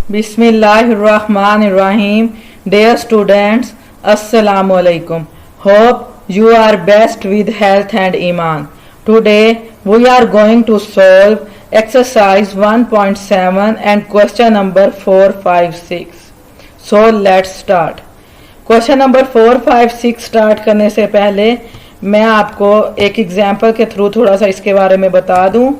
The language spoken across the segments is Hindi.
Bismillahirrahmanirrahim. Dear students, Assalamu alaikum. Hope you are best with health and iman. Today we are going to solve exercise 1.7 and question number 4, 5, 6. So let's start. Question number 4, 5, 6 start करने से पहले मैं आपको एक एग्जाम्पल के थ्रू थोड़ा सा इसके बारे में बता दूं।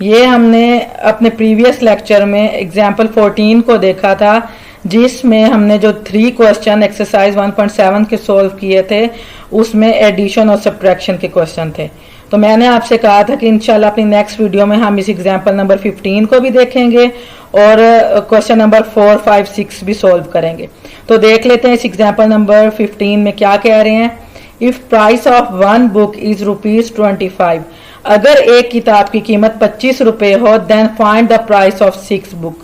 ये हमने अपने प्रीवियस लेक्चर में एग्जाम्पल 14 को देखा था, जिसमें हमने जो 3 क्वेश्चन एक्सरसाइज 1.7 के सॉल्व किए थे उसमें एडिशन और सब्ट्रैक्शन के क्वेश्चन थे। तो मैंने आपसे कहा था कि इंशाल्लाह अपनी नेक्स्ट वीडियो में हम इस एग्जाम्पल नंबर 15 को भी देखेंगे और क्वेश्चन नंबर 4, 5, 6 भी सॉल्व करेंगे। तो देख लेते हैं इस एग्जाम्पल नंबर 15 में क्या कह रहे हैं। If price of one book is ₹25, अगर एक किताब की कीमत 25 रुपए हो, then find the price of 6 book.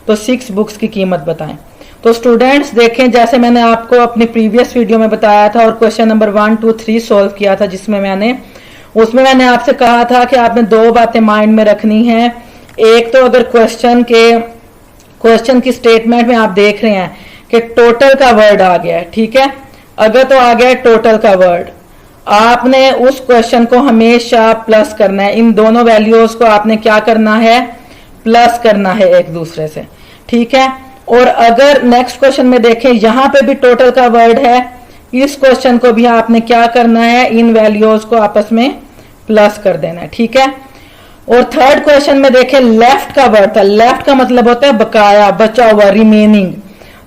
तो 6 बुक्स की कीमत बताएं। तो स्टूडेंट्स देखें, जैसे मैंने आपको अपनी प्रीवियस वीडियो में बताया था और क्वेश्चन नंबर 1, 2, 3 सॉल्व किया था, जिसमें उसमें मैंने आपसे कहा था कि आपने 2 बातें माइंड में रखनी है। एक तो अगर क्वेश्चन की स्टेटमेंट में आप देख रहे हैं कि टोटल का वर्ड आ गया है, ठीक है। अगर तो आ गया है टोटल का वर्ड, आपने उस क्वेश्चन को हमेशा प्लस करना है। इन दोनों वैल्यूज को आपने क्या करना है, प्लस करना है एक दूसरे से, ठीक है। और अगर नेक्स्ट क्वेश्चन में देखें, यहां पे भी टोटल का वर्ड है, इस क्वेश्चन को भी आपने क्या करना है, इन वैल्यूज को आपस में प्लस कर देना है, ठीक है। और थर्ड क्वेश्चन में देखें, लेफ्ट का वर्ड था। लेफ्ट का मतलब होता है बकाया, बचा हुआ, रिमेनिंग।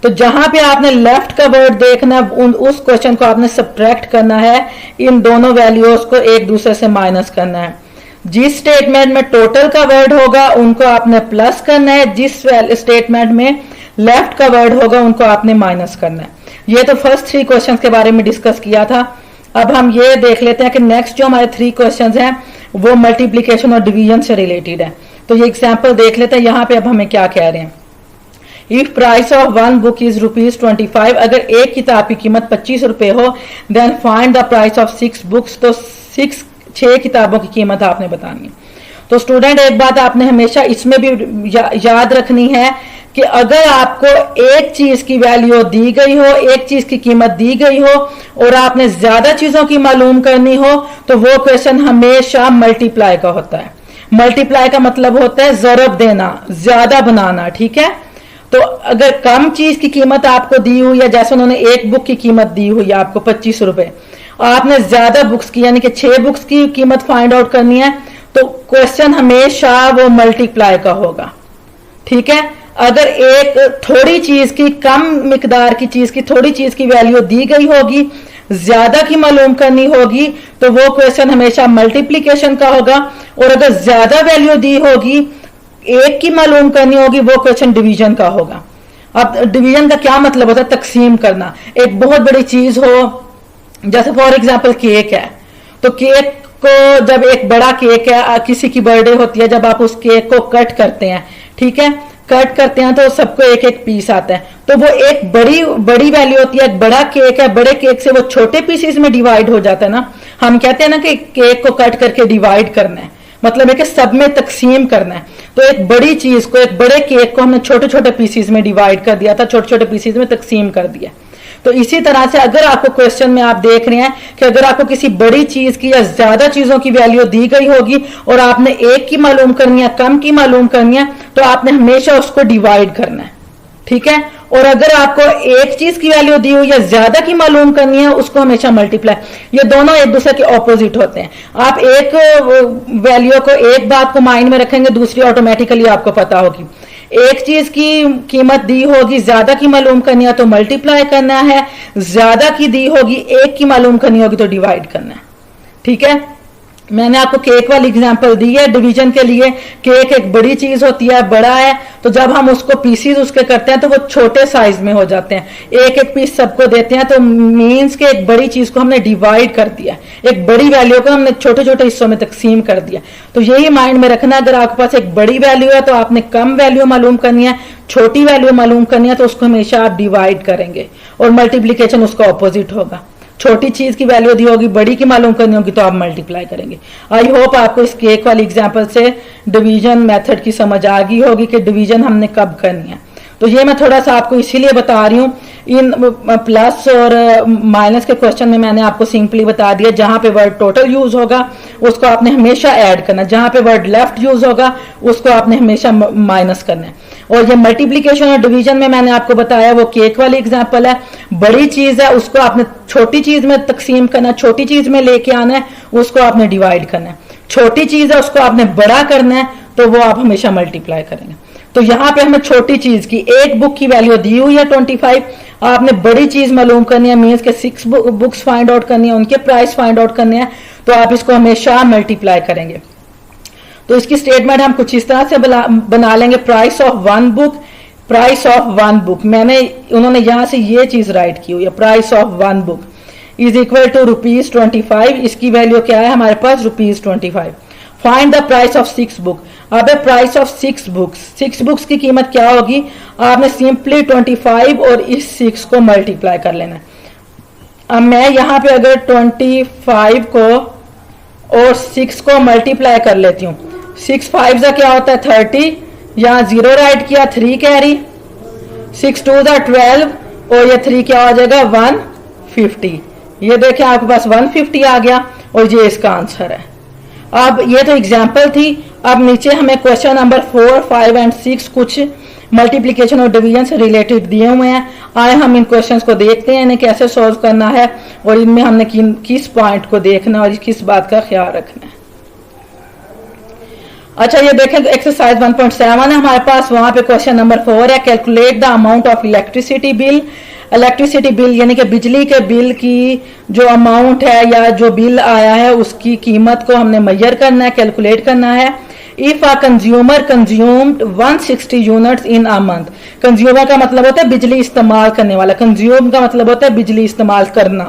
तो जहां पे आपने लेफ्ट का वर्ड देखना है, उस क्वेश्चन को आपने सब्ट्रैक्ट करना है, इन दोनों वैल्यूज को एक दूसरे से माइनस करना है। जिस स्टेटमेंट में टोटल का वर्ड होगा उनको आपने प्लस करना है, जिस स्टेटमेंट में लेफ्ट का वर्ड होगा उनको आपने माइनस करना है। ये तो फर्स्ट 3 क्वेश्चंस के बारे में डिस्कस किया था। अब हम ये देख लेते हैं कि नेक्स्ट जो हमारे 3 क्वेश्चंस हैं वो मल्टीप्लीकेशन और डिवीजन से रिलेटेड है। तो ये एग्जाम्पल देख लेते हैं। यहाँ पे अब हमें क्या कह रहे हैं। If price of one book is ₹25, अगर एक किताब की कीमत 25 रुपए हो, then find the price of 6 books. तो 6 किताबों की कीमत आपने बतानी है। तो स्टूडेंट एक बात आपने हमेशा इसमें भी याद रखनी है कि अगर आपको एक चीज की वैल्यू दी गई हो, एक चीज की कीमत दी गई हो और आपने ज्यादा चीजों की मालूम करनी हो, तो वो क्वेश्चन हमेशा मल्टीप्लाई का होता है। मल्टीप्लाई का मतलब होता है जरब देना, ज्यादा बनाना, ठीक है। तो अगर कम चीज की कीमत आपको दी हुई है, जैसे उन्होंने एक बुक की कीमत दी हुई है आपको 25 रुपए, आपने ज्यादा बुक्स की यानी कि 6 बुक्स की कीमत फाइंड आउट करनी है, तो क्वेश्चन हमेशा वो मल्टीप्लाई का होगा, ठीक है। अगर एक थोड़ी चीज की, कम मिकदार की चीज की, थोड़ी चीज की वैल्यू दी गई होगी, ज्यादा की मालूम करनी होगी, तो वो क्वेश्चन हमेशा मल्टीप्लीकेशन का होगा। और अगर ज्यादा वैल्यू दी होगी, एक की मालूम करनी होगी, वो क्वेश्चन डिवीजन का होगा। अब डिवीजन का क्या मतलब होता है, तकसीम करना। एक बहुत बड़ी चीज हो, जैसे फॉर एग्जांपल केक है, तो केक को, जब एक बड़ा केक है, किसी की बर्थडे होती है, जब आप उस केक को कट करते हैं, ठीक है, कट करते हैं तो सबको एक एक पीस आता है। तो वो एक बड़ी वैल्यू होती है, एक बड़ा केक है, बड़े केक से वो छोटे पीसेस में डिवाइड हो जाता है ना। हम कहते हैं ना कि केक को कट करके डिवाइड करना है, मतलब है कि सब में तकसीम करना है। तो एक बड़ी चीज को, एक बड़े केक को हमने छोटे छोटे पीसेस में डिवाइड कर दिया था, छोटे छोटे पीसेस में तकसीम कर दिया। तो इसी तरह से अगर आपको क्वेश्चन में आप देख रहे हैं कि अगर आपको किसी बड़ी चीज की या ज्यादा चीजों की वैल्यू दी गई होगी और आपने एक की मालूम करनी है, कम की मालूम करनी है, तो आपने हमेशा उसको डिवाइड करना है, ठीक है। और अगर आपको एक चीज की वैल्यू दी हुई या ज्यादा की मालूम करनी है, उसको हमेशा मल्टीप्लाई। ये दोनों एक दूसरे के ऑपोजिट होते हैं। आप एक वैल्यू को, एक बात को माइंड में रखेंगे, दूसरी ऑटोमेटिकली आपको पता होगी। एक चीज की कीमत दी होगी, ज्यादा की मालूम करनी है तो मल्टीप्लाई करना है, ज्यादा की दी होगी, एक की मालूम करनी होगी तो डिवाइड करना है, ठीक है। मैंने आपको केक वाली एग्जांपल दी है डिवीजन के लिए। केक एक बड़ी चीज होती है, बड़ा है, तो जब हम उसको पीसीज उसके करते हैं तो वो छोटे साइज में हो जाते हैं। एक एक पीस सबको देते हैं, तो मीन्स के एक बड़ी चीज को हमने डिवाइड कर दिया, एक बड़ी वैल्यू को हमने छोटे छोटे हिस्सों में तकसीम कर दिया। तो यही माइंड में रखना, अगर आपके पास एक बड़ी वैल्यू है तो आपने कम वैल्यू मालूम करनी है, छोटी वैल्यू मालूम करनी है, तो उसको हमेशा आप डिवाइड करेंगे और मल्टीप्लीकेशन उसका ऑपोजिट होगा। छोटी चीज की वैल्यू दी होगी, बड़ी की मालूम करनी होगी तो आप मल्टीप्लाई करेंगे। आई होप आपको इस केक वाली एग्जांपल से डिवीजन मेथड की समझ आ गई होगी कि डिवीजन हमने कब करनी है। तो ये मैं थोड़ा सा आपको इसीलिए बता रही हूँ, इन प्लस और माइनस के क्वेश्चन में मैंने आपको सिंपली बता दिया जहां पे वर्ड टोटल यूज होगा उसको आपने हमेशा ऐड करना, जहां पे वर्ड लेफ्ट यूज होगा उसको आपने हमेशा माइनस करना है। और ये मल्टीप्लीकेशन और डिवीजन में मैंने आपको बताया वो केक वाली एग्जांपल है, बड़ी चीज है उसको आपने छोटी चीज में तकसीम करना, छोटी चीज में लेके आना है, उसको आपने डिवाइड करना है। छोटी चीज है उसको आपने बड़ा करना है तो वो आप हमेशा मल्टीप्लाई करेंगे। तो यहां पे हमें छोटी चीज की एक बुक की वैल्यू दी हुई है 25, आपने बड़ी चीज मालूम करनी है, मीन्स के 6 बुक्स फाइंड आउट करनी है, उनके प्राइस फाइंड आउट करने हैं, तो आप इसको हमेशा मल्टीप्लाई करेंगे। तो इसकी स्टेटमेंट हम कुछ इस तरह से बना लेंगे, price of one book, price of one book, उन्होंने यहां से ये चीज राइट की हुई है, price of one book is equal to ₹25, इसकी वैल्यू क्या है हमारे पास ₹25। Find the price of 6 book, अब प्राइस ऑफ 6 बुक्स, 6 बुक्स की कीमत क्या होगी, आपने सिंपली 25 और इस 6 को मल्टीप्लाई कर लेना है। अब मैं यहां पे अगर 25 को और 6 को मल्टीप्लाई कर लेती हूँ, 6 5 का क्या होता है 30, यहाँ 0 राइट किया, 3 कैरी, 6 2 12 और ये 3 क्या हो जाएगा 150। ये देखें आपके पास 150 आ गया और ये इसका आंसर है। अब ये तो एग्जाम्पल थी, अब नीचे हमें क्वेश्चन नंबर 4, 5 एंड 6 कुछ मल्टीप्लिकेशन और डिवीजन से रिलेटेड दिए हुए हैं। आए हम इन क्वेश्चंस को देखते हैं, इन्हें कैसे सॉल्व करना है और इनमें हमने किस पॉइंट को देखना और किस बात का ख्याल रखना है। अच्छा ये देखें एक्सरसाइज 1.7 है हमारे पास, वहां पे क्वेश्चन नंबर 4 है, calculate the amount of electricity bill. Electricity bill यानी कि बिजली के बिल की जो अमाउंट है या जो बिल आया है उसकी कीमत को हमने मेजर करना है, कैलकुलेट करना है। If a consumer consumed 160 units in a month, consumer का मतलब होता है बिजली इस्तेमाल करने वाला, कंज्यूम का मतलब होता है बिजली इस्तेमाल करना।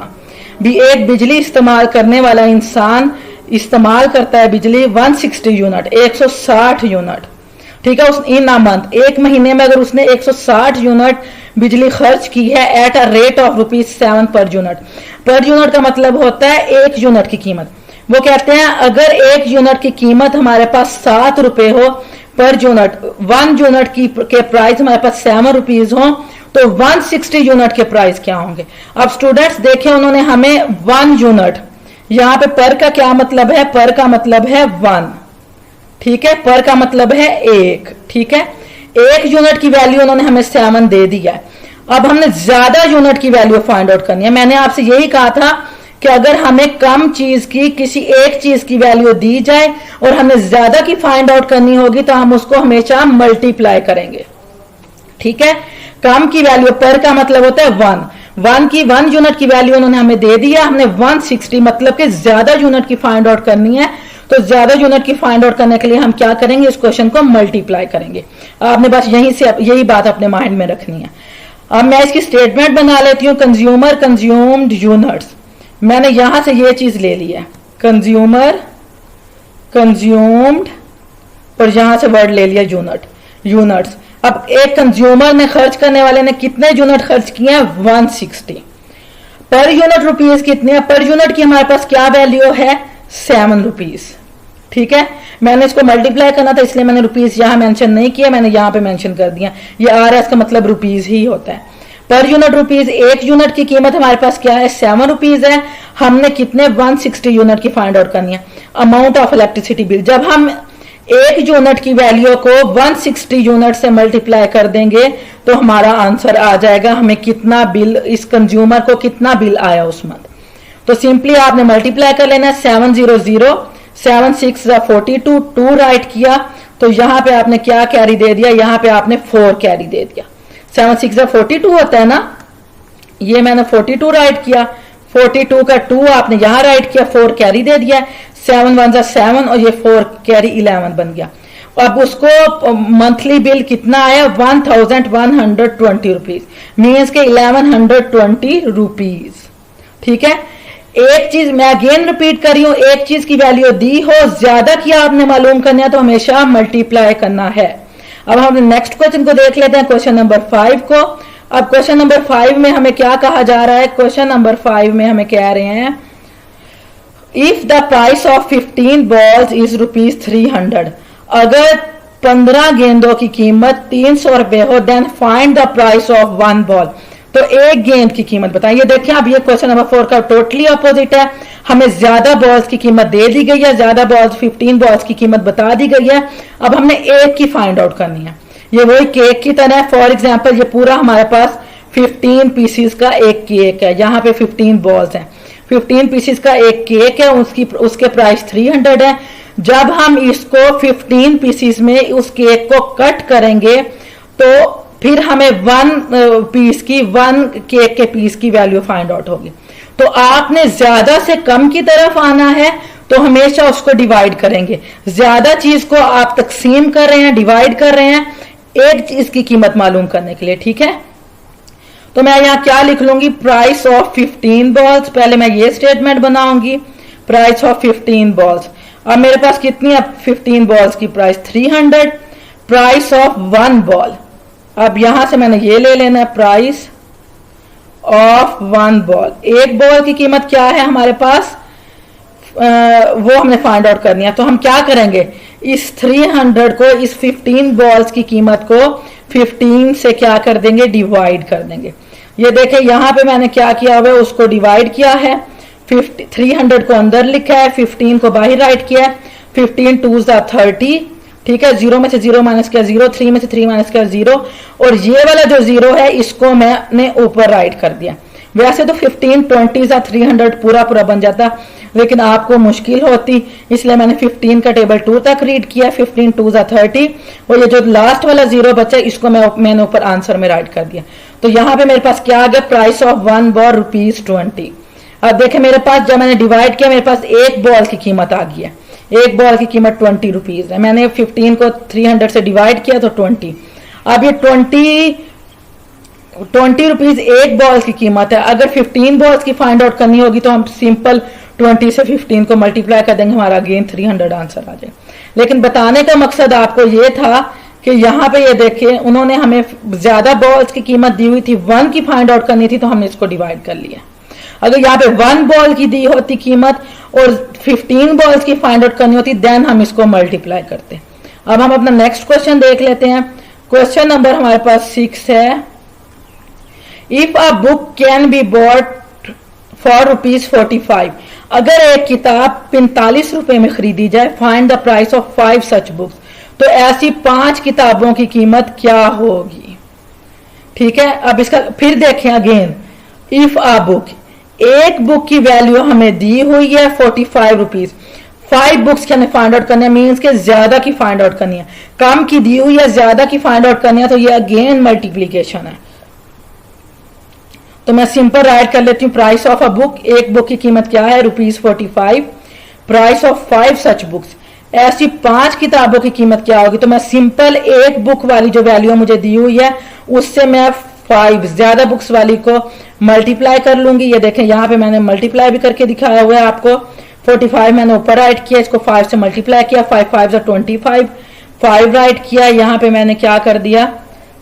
भी एक बिजली इस्तेमाल करने वाला इंसान इस्तेमाल करता है बिजली 160 यूनिट, 160 यूनिट, ठीक है, उस इन अ मंथ, एक महीने में अगर उसने 160 यूनिट बिजली खर्च की है at a rate of ₹7 per unit. Per unit का मतलब होता है 1 यूनिट की कीमत। वो कहते हैं अगर 1 यूनिट की कीमत हमारे पास ₹7 हो पर यूनिट, 1 यूनिट के प्राइस हमारे पास ₹7 हो तो 160 यूनिट के प्राइस क्या होंगे। अब स्टूडेंट्स देखें उन्होंने हमें 1 यूनिट, यहां पे पर का क्या मतलब है, पर का मतलब है 1, ठीक है, पर का मतलब है 1, ठीक है, 1 यूनिट की वैल्यू उन्होंने हमें 7 दे दिया है। अब हमने ज्यादा यूनिट की वैल्यू फाइंड आउट करनी है। मैंने आपसे यही कहा था कि अगर हमें कम चीज की किसी एक चीज की वैल्यू दी जाए और हमें ज्यादा की फाइंड आउट करनी होगी तो हम उसको हमेशा मल्टीप्लाई करेंगे, ठीक है। कम की वैल्यू, पर का मतलब होता है 1 यूनिट की वैल्यू उन्होंने हमें दे दी है, हमने 160 मतलब कि ज्यादा यूनिट की फाइंड आउट करनी है। तो ज्यादा यूनिट की फाइंड आउट करने के लिए हम क्या करेंगे, इस क्वेश्चन को मल्टीप्लाई करेंगे। आपने बस यही बात अपने माइंड में रखनी है। अब मैं इसकी स्टेटमेंट बना लेती हूँ, कंज्यूमर कंज्यूम्ड यूनिट्स, मैंने यहां से ये चीज ले ली है, कंज्यूमर कंज्यूम्ड और यहां से वर्ड ले लिया यूनिट्स। अब एक कंज्यूमर ने खर्च करने वाले ने कितने यूनिट खर्च किए हैं 160, पर यूनिट रुपीज कितने हैं, पर यूनिट की हमारे पास क्या वैल्यू है ₹7, ठीक है। मैंने इसको मल्टीप्लाई करना था इसलिए मैंने रुपीज यहां मेंशन नहीं किया, मैंने यहां पे मेंशन कर दिया, ये RS का मतलब रुपीज ही होता है। पर यूनिट रुपीज, 1 यूनिट की कीमत हमारे पास क्या है ₹7 है, हमने कितने 160 यूनिट की फाइंड आउट करनी है। अमाउंट ऑफ इलेक्ट्रिसिटी बिल, जब हम 1 यूनिट की वैल्यू को 160 यूनिट से मल्टीप्लाई कर देंगे तो हमारा आंसर आ जाएगा हमें कितना बिल, इस कंज्यूमर को कितना बिल आया उस मंथ। तो सिंपली आपने मल्टीप्लाई कर लेना है, 700, 7 6 42, 2 राइट किया तो यहां पे आपने क्या कैरी दे दिया, यहां पे आपने 4 कैरी दे दिया। 7 6 42 होता है ना, ये मैंने 42 राइट किया, 42 का 2 आपने यहां राइट किया, 4 कैरी दे दिया, 7 1 7 और ये 4 कैरी 11 बन गया। अब उसको मंथली बिल कितना आया 1120 रुपीज, मीन्स के 1120 रुपीज, ठीक है। एक चीज मैं अगेन रिपीट कर रही हूं, एक चीज की वैल्यू दी हो, ज्यादा की आपने मालूम करना है तो हमेशा मल्टीप्लाई करना है। अब हम नेक्स्ट क्वेश्चन को देख लेते हैं, क्वेश्चन नंबर 5 को। अब क्वेश्चन नंबर 5 में हमें क्या कहा जा रहा है? क्वेश्चन नंबर 5 में हमें कह रहे हैं if the price of 15 balls is ₹300, अगर 15 गेंदों की कीमत 300 रुपए हो, then find the price of 1 ball, तो एक गेंद की कीमत बताइए। देखिए अब ये क्वेश्चन नंबर 4 का टोटली अपोजिट है। हमें ज्यादा बॉल्स की कीमत दे दी गई है, ज्यादा बॉल्स 15 बॉल्स की कीमत बता दी गई है। अब हमने एक की फाइंड आउट करनी है। ये वही केक की तरह है। फॉर एग्जाम्पल ये पूरा हमारे पास 15 पीसीस का एक केक है, यहाँ पे 15 बॉल्स हैं, 15 पीसीस का एक केक है, उसके प्राइस 300 है। जब हम इसको 15 पीसीस में उस केक को कट करेंगे तो फिर हमें 1 केक के पीस की वैल्यू फाइंड आउट होगी। तो आपने ज्यादा से कम की तरफ आना है तो हमेशा उसको डिवाइड करेंगे। ज्यादा चीज को आप तकसीम कर रहे हैं, डिवाइड कर रहे हैं एक चीज की कीमत मालूम करने के लिए, ठीक है। तो मैं यहां क्या लिख लूंगी? Price of 15 balls. पहले मैं ये स्टेटमेंट बनाऊंगी, प्राइस ऑफ 15 बॉल्स। अब मेरे पास कितनी है 15 बॉल्स की प्राइस? 300। प्राइस ऑफ 1 बॉल, अब यहां से मैंने ये ले लेना है, प्राइस ऑफ 1 बॉल। एक बॉल की कीमत क्या है हमारे पास? वो हमने फाइंड आउट करनी है। तो हम क्या करेंगे? इस 300 को, इस 15 बॉल्स की कीमत को 15 से क्या कर देंगे? डिवाइड कर देंगे। ये देखें यहां पे मैंने क्या किया हुआ है, उसको डिवाइड किया है। 300 को अंदर लिखा है, 15 को बाहर राइट किया है। 15 2 30, ठीक है। 0 में से 0 माइनस किया 0, 3 में से 3 माइनस किया 0, और ये वाला जो 0 है इसको मैंने ऊपर राइट कर दिया। वैसे तो 15 20 300 पूरा पूरा बन जाता, लेकिन आपको मुश्किल होती, इसलिए मैंने 15 का टेबल 2 तक रीड किया। 15 2 30, और ये जो लास्ट वाला 0 बचा इसको मैंने ऊपर आंसर में राइट कर दिया। तो यहाँ पे मेरे पास क्या आ गया? Price of 1 ball ₹20। अब देखें मेरे पास जब मैंने डिवाइड किया मेरे पास एक बॉल की कीमत आ गई है। एक बॉल की कीमत ₹20 है। मैंने 15 को 300 से डिवाइड किया तो 20। अब ये 20 रुपीज एक बॉल की कीमत है। अगर 15 बॉल्स की फाइंड आउट करनी होगी तो हम सिंपल 20 से 15 को मल्टीप्लाई कर देंगे, हमारा अगेन 300 आंसर आ जाए। लेकिन बताने का मकसद आपको ये था कि यहाँ पे ये देखें उन्होंने हमें ज्यादा बॉल्स की कीमत दी हुई थी, 1 की फाइंड आउट करनी थी तो हमने इसको डिवाइड कर लिया। अगर यहाँ पे 1 बॉल की दी होती कीमत और 15 बॉल्स की फाइंड आउट करनी होती देन हम इसको मल्टीप्लाई करते। अब हम अपना नेक्स्ट क्वेश्चन देख लेते हैं। क्वेश्चन नंबर हमारे पास 6 है। If a book can be bought for ₹45, अगर एक किताब 45 रुपए में खरीदी जाए, find the price of 5 such books, तो ऐसी 5 किताबों की कीमत क्या होगी? ठीक है। अब इसका फिर देखें अगेन, इफ अ बुक, एक बुक की वैल्यू हमें दी हुई है 45 रुपीज, 5 बुक्स की हमें फाइंड आउट करनी है, मीन्स के ज्यादा की फाइंड आउट करनी है। कम की दी हुई है, ज्यादा की फाइंड आउट करनी है, तो ये अगेन मल्टीप्लीकेशन है। तो मैं सिंपल राइट कर लेती हूँ, प्राइस ऑफ अ बुक, एक बुक की कीमत क्या है? ₹45। प्राइस ऑफ 5 सच बुक्स, ऐसी 5 किताबों की कीमत क्या होगी? तो मैं सिंपल एक बुक वाली जो वैल्यू मुझे दी हुई है उससे मैं 5 ज्यादा बुक्स वाली को मल्टीप्लाई कर लूंगी। ये देखें यहाँ पे मैंने मल्टीप्लाई भी करके दिखाया हुआ है आपको। 45 मैंने ऊपर राइट किया, इसको 5 से मल्टीप्लाई किया, 5 5 25, 5 राइट किया। यहाँ पे मैंने क्या कर दिया,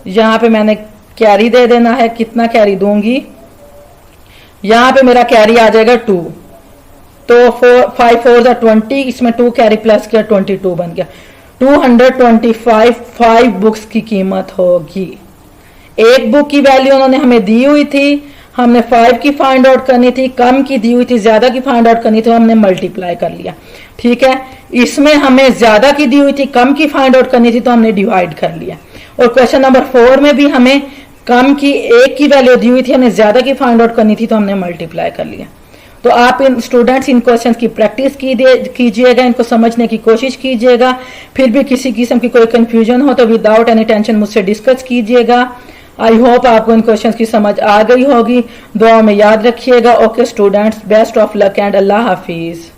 यहाँ पे मैंने कैरी दे देना है। कितना कैरी दूंगी? यहाँ पे मेरा कैरी आ जाएगा 2, तो 5 4 20, इसमें 2 कैरी प्लस किया 22 बन गया। 225 5 बुक्स की कीमत होगी। एक बुक की वैल्यू उन्होंने हमें दी हुई थी, हमने 5 की फाइंड आउट करनी थी, कम की दी हुई थी, ज्यादा की फाइंड आउट करनी थी, हमने मल्टीप्लाई कर लिया। ठीक है। इसमें हमें ज्यादा की दी हुई थी, कम की फाइंड आउट करनी थी, तो हमने डिवाइड कर लिया। और क्वेश्चन नंबर 4 में भी हमें कम की एक की वैल्यू दी हुई थी, हमने ज्यादा की फाइंड आउट करनी थी, तो हमने मल्टीप्लाई कर लिया। तो आप इन स्टूडेंट्स इन क्वेश्चंस की प्रैक्टिस कीजिएगा, इनको समझने की कोशिश कीजिएगा। फिर भी किसी किस्म की कोई कंफ्यूजन हो तो विदाउट एनी टेंशन मुझसे डिस्कस कीजिएगा। आई होप आपको इन क्वेश्चंस की समझ आ गई होगी। दुआ में याद रखिएगा। Okay students, best of luck and Allah Hafiz.